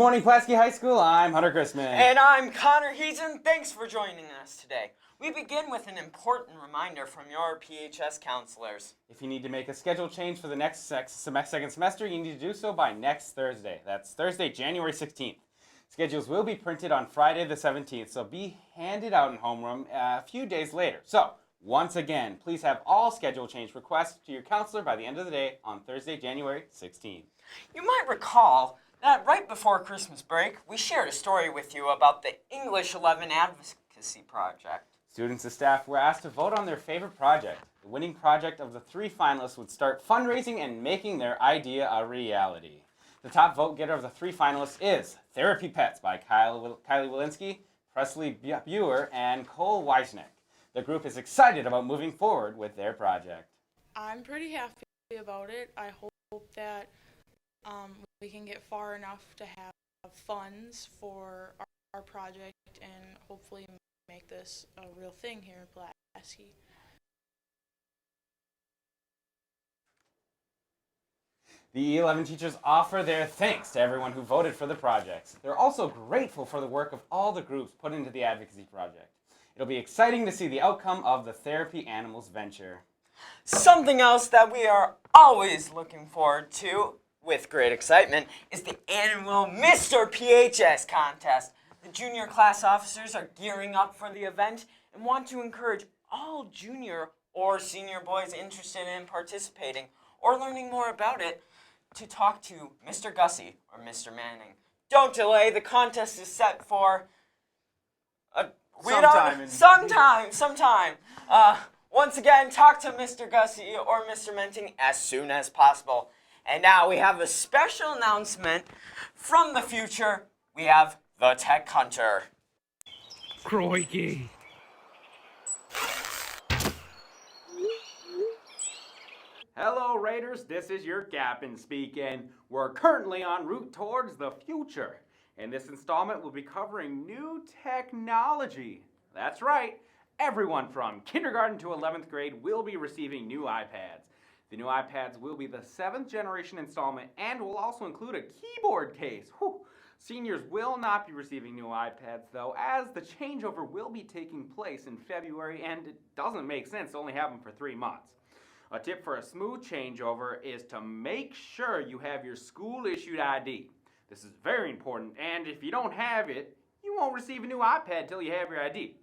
morning, Pulaski High School. I'm Hunter Chrisman. And I'm Connor Heaton. Thanks for joining us today. We begin with an important reminder from your PHS counselors. If you need to make a schedule change for the next second semester, you need to do so by next Thursday. That's Thursday, January 16th. Schedules will be printed on Friday the 17th, so be handed out in homeroom a few days later. So, once again, please have all schedule change requests to your counselor by the end of the day on Thursday, January 16th. You might recall that right before Christmas break, we shared a story with you about the English 11 Advocacy Project. Students and staff were asked to vote on their favorite project. The winning project of the 3 finalists would start fundraising and making their idea a reality. The top vote getter of the 3 finalists is Therapy Pets by Kylie Walensky, Presley Buer, and Cole Weisnick. The group is excited about moving forward with their project. I'm pretty happy about it. I hope that we can get far enough to have funds for our project and hopefully make this a real thing here in Pulaski. The E11 teachers offer their thanks to everyone who voted for the projects. They're also grateful for the work of all the groups put into the advocacy project. It'll be exciting to see the outcome of the Therapy Animals venture. Something else that we are always looking forward to with great excitement is the annual Mr. PHS contest. The junior class officers are gearing up for the event and want to encourage all junior or senior boys interested in participating or learning more about it to talk to Mr. Gussie or Mr. Manning. Don't delay, the contest is set for sometime. Once again, talk to Mr. Gussie or Mr. Menting as soon as possible. And now we have a special announcement from the future. We have the Tech Hunter. Crikey. Hello Raiders, this is your captain speaking. We're currently en route towards the future. In this installment, we'll be covering new technology. That's right, everyone from kindergarten to 11th grade will be receiving new iPads. The new iPads will be the 7th generation installment and will also include a keyboard case. Whew. Seniors will not be receiving new iPads though, as the changeover will be taking place in February and it doesn't make sense to only have them for 3 months. A tip for a smooth changeover is to make sure you have your school-issued ID. This is very important, and if you don't have it, you won't receive a new iPad until you have your ID.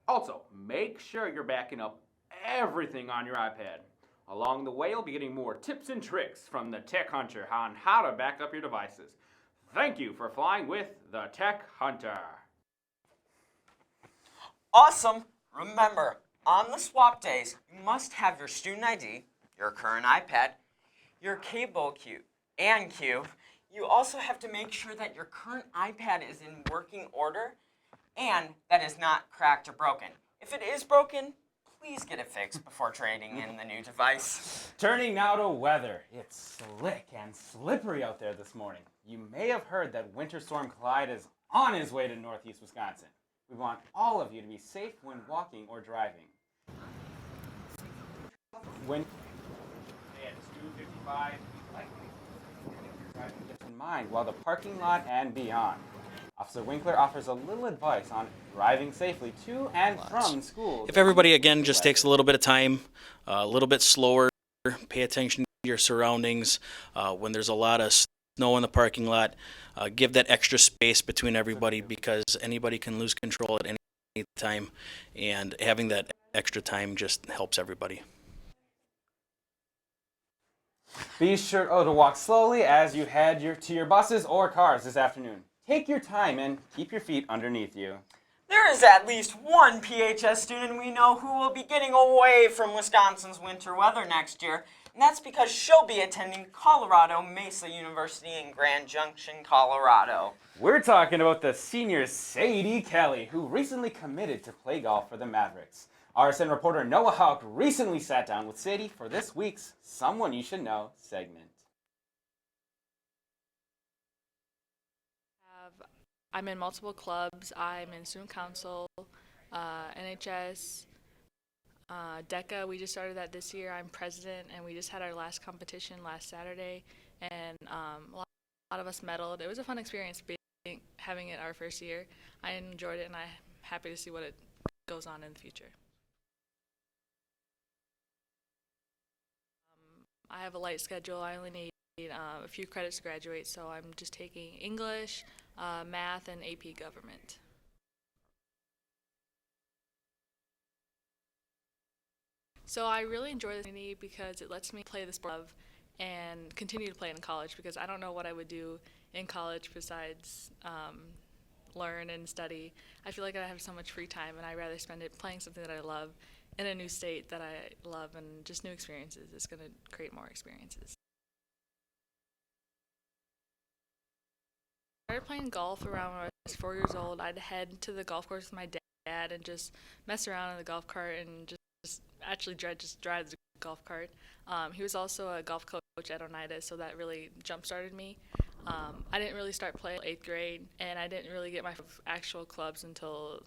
Also, make sure you're backing up everything on your iPad. Along the way, you'll be getting more tips and tricks from the Tech Hunter on how to back up your devices. Thank you for flying with the Tech Hunter. Awesome! Remember, on the swap days, you must have your student ID, your current iPad, your cable cube, and cube. You also have to make sure that your current iPad is in working order and that it's not cracked or broken. If it is broken, please get it fixed before trading in the new device. Turning now to weather. It's slick and slippery out there this morning. You may have heard that Winter Storm Clyde is on his way to northeast Wisconsin. We want all of you to be safe when walking or driving. It's 2:55. Keep in mind while the parking lot and beyond. Officer Winkler offers a little advice on driving safely to and from school. If everybody, again, just takes a little bit of time, a little bit slower, pay attention to your surroundings. When there's a lot of snow in the parking lot, give that extra space between everybody because anybody can lose control at any time, and having that extra time just helps everybody. Be sure to walk slowly as you head to your buses or cars this afternoon. Take your time and keep your feet underneath you. There is at least one PHS student we know who will be getting away from Wisconsin's winter weather next year, and that's because she'll be attending Colorado Mesa University in Grand Junction, Colorado. We're talking about the senior Sadie Kelly, who recently committed to play golf for the Mavericks. RSN reporter Noah Houck recently sat down with Sadie for this week's Someone You Should Know segment. I'm in multiple clubs. I'm in student council, NHS, DECA. We just started that this year. I'm president, and we just had our last competition last Saturday, and a lot of us medaled. It was a fun experience being having it our first year. I enjoyed it, and I'm happy to see what it goes on in the future. I have a light schedule. I only need a few credits to graduate, so I'm just taking English, math, and AP Government. So I really enjoy this community because it lets me play the sport I love and continue to play in college, because I don't know what I would do in college besides learn and study. I feel like I have so much free time, and I'd rather spend it playing something that I love in a new state that I love, and just new experiences. It's going to create more experiences. I started playing golf around when I was 4 years old. I'd head to the golf course with my dad and just mess around in the golf cart and just actually drive the golf cart. He was also a golf coach at Oneida, so that really jump-started me. I didn't really start playing until 8th grade, and I didn't really get my actual clubs until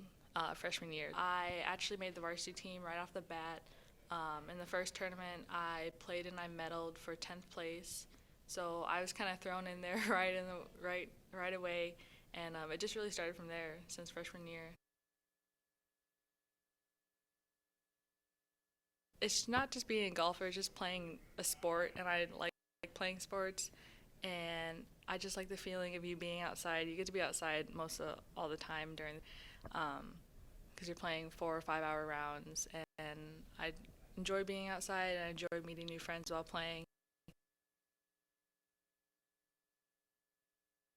freshman year. I actually made the varsity team right off the bat. In the first tournament, I played and I medaled for 10th place. So I was kind of thrown in there right away, and it just really started from there since freshman year. It's not just being a golfer, it's just playing a sport, and I like playing sports, and I just like the feeling of you being outside. You get to be outside all the time during, because you're playing 4 or 5 hour rounds, and I enjoy being outside, and I enjoy meeting new friends while playing.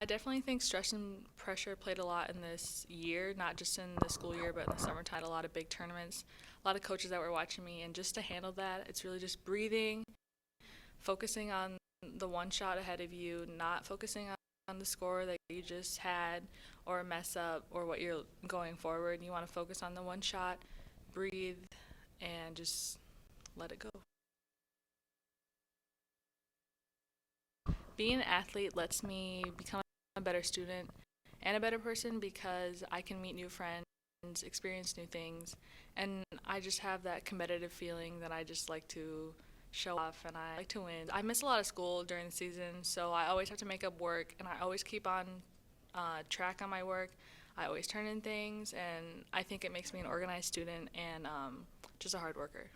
I definitely think stress and pressure played a lot in this year, not just in the school year, but in the summertime. A lot of big tournaments, a lot of coaches that were watching me, and just to handle that, it's really just breathing, focusing on the one shot ahead of you, not focusing on the score that you just had or a mess up or what you're going forward. You want to focus on the one shot, breathe, and just let it go. Being an athlete lets me become a better student and a better person, because I can meet new friends, experience new things, and I just have that competitive feeling that I just like to show off, and I like to win. I miss a lot of school during the season, so I always have to make up work, and I always keep on track on my work. I always turn in things, and I think it makes me an organized student and just a hard worker.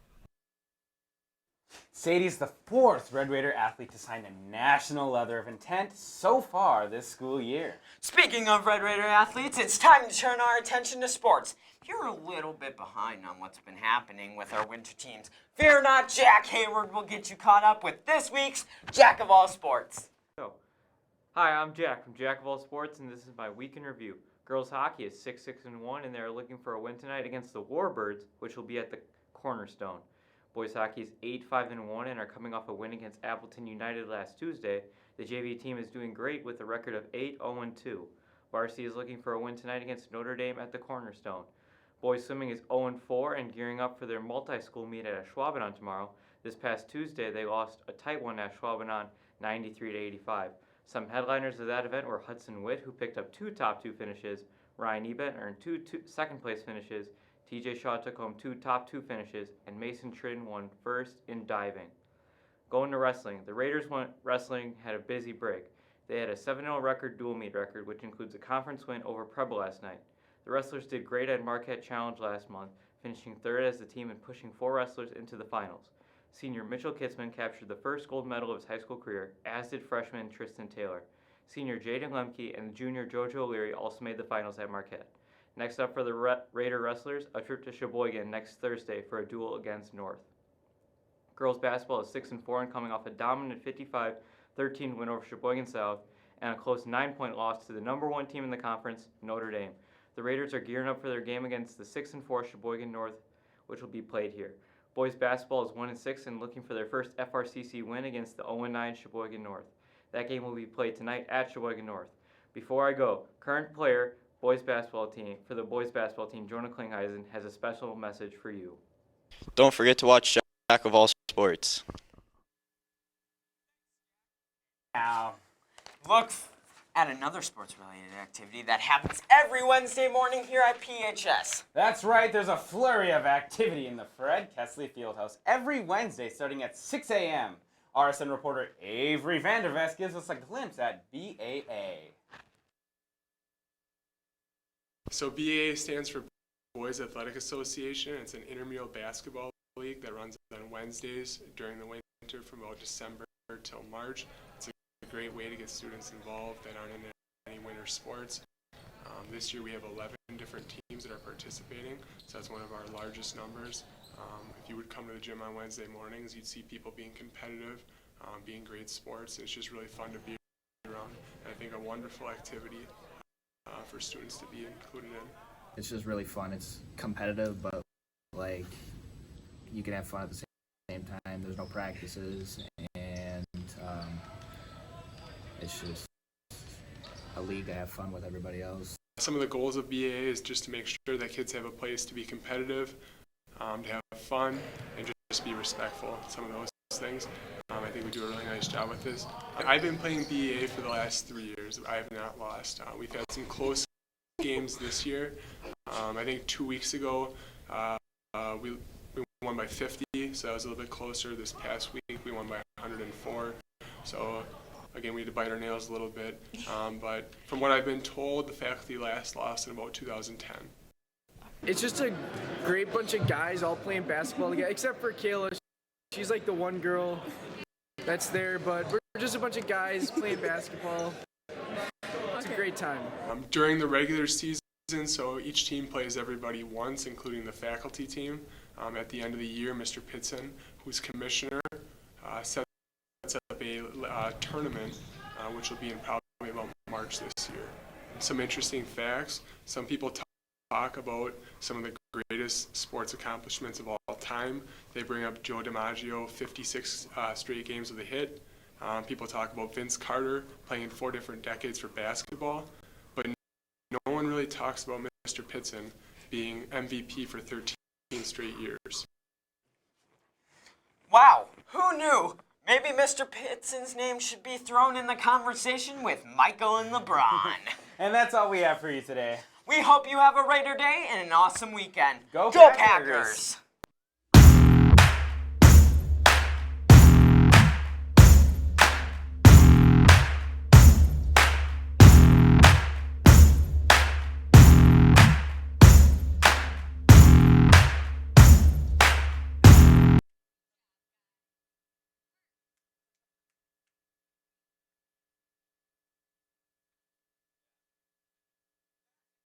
Sadie's the 4th Red Raider athlete to sign a national letter of intent so far this school year. Speaking of Red Raider athletes, it's time to turn our attention to sports. If you're a little bit behind on what's been happening with our winter teams, fear not, Jack Hayward will get you caught up with this week's Jack of All Sports. Hi, I'm Jack from Jack of All Sports, and this is my week in review. Girls hockey is 6-6-1, and they're looking for a win tonight against the Warbirds, which will be at the Cornerstone. Boys hockey is 8-5-1 and are coming off a win against Appleton United last Tuesday. The JV team is doing great with a record of 8-0-2. Varsity is looking for a win tonight against Notre Dame at the Cornerstone. Boys swimming is 0-4 and gearing up for their multi-school meet at Ashwaubenon tomorrow. This past Tuesday, they lost a tight one at Ashwaubenon, 93-85. Some headliners of that event were Hudson Witt, who picked up 2 top 2 finishes. Ryan Ebent earned 2 second-place finishes. TJ Shaw took home 2 top 2 finishes, and Mason Trin won first in diving. Going to wrestling, the Raiders wrestling had a busy break. They had a 7-0 record dual meet record, which includes a conference win over Preble last night. The wrestlers did great at Marquette Challenge last month, finishing 3rd as the team and pushing 4 wrestlers into the finals. Senior Mitchell Kitzman captured the first gold medal of his high school career, as did freshman Tristan Taylor. Senior Jaden Lemke and junior Jojo O'Leary also made the finals at Marquette. Next up for the Raider wrestlers, a trip to Sheboygan next Thursday for a duel against North. Girls basketball is 6-4 and coming off a dominant 55-13 win over Sheboygan South and a close 9-point loss to the number 1 team in the conference, Notre Dame. The Raiders are gearing up for their game against the 6-4 Sheboygan North, which will be played here. Boys basketball is 1-6 and looking for their first FRCC win against the 0-9 Sheboygan North. That game will be played tonight at Sheboygan North. Before I go, current player for the boys basketball team, Jonah Klingheisen, has a special message for you. Don't forget to watch Jack of All Sports. Now, look at another sports-related activity that happens every Wednesday morning here at PHS. That's right, there's a flurry of activity in the Fred Kesley Fieldhouse every Wednesday starting at 6 a.m. RSN reporter Avery Vandervest gives us a glimpse at BAA. So BAA stands for Boys Athletic Association. It's an intramural basketball league that runs on Wednesdays during the winter from about December till March. It's a great way to get students involved that aren't in any winter sports. This year we have 11 different teams that are participating, so that's one of our largest numbers. If you would come to the gym on Wednesday mornings, you'd see people being competitive, being great sports. It's just really fun to be around, and I think a wonderful activity for students to be included in. It's just really fun. It's competitive, but like you can have fun at the same time. There's no practices, and it's just a league to have fun with everybody else. Some of the goals of BAA is just to make sure that kids have a place to be competitive, to have fun, and just be respectful. Some of those things. I think we do a really nice job with this. I've been playing BAA for the last 3 years. I have not lost. We've had some close games this year. I think 2 weeks ago we won by 50, so that was a little bit closer. This past week we won by 104. So again, we had to bite our nails a little bit. But from what I've been told, the faculty last lost in about 2010. It's just a great bunch of guys all playing basketball together, except for Kayla. She's like the one girl that's there, but we're just a bunch of guys playing basketball. It's a great time. During the regular season, so each team plays everybody once, including the faculty team. At the end of the year, Mr. Pitson, who's commissioner, sets up a tournament, which will be in probably about March this year. Some interesting facts. Some people talk about some of the greatest sports accomplishments of all time. They bring up Joe DiMaggio, 56 straight games with a hit. People talk about Vince Carter playing in 4 different decades for basketball. But no one really talks about Mr. Pitson being MVP for 13 straight years. Wow, who knew? Maybe Mr. Pitson's name should be thrown in the conversation with Michael and LeBron. And that's all we have for you today. We hope you have a Raider Day and an awesome weekend. Go Packers! Packers!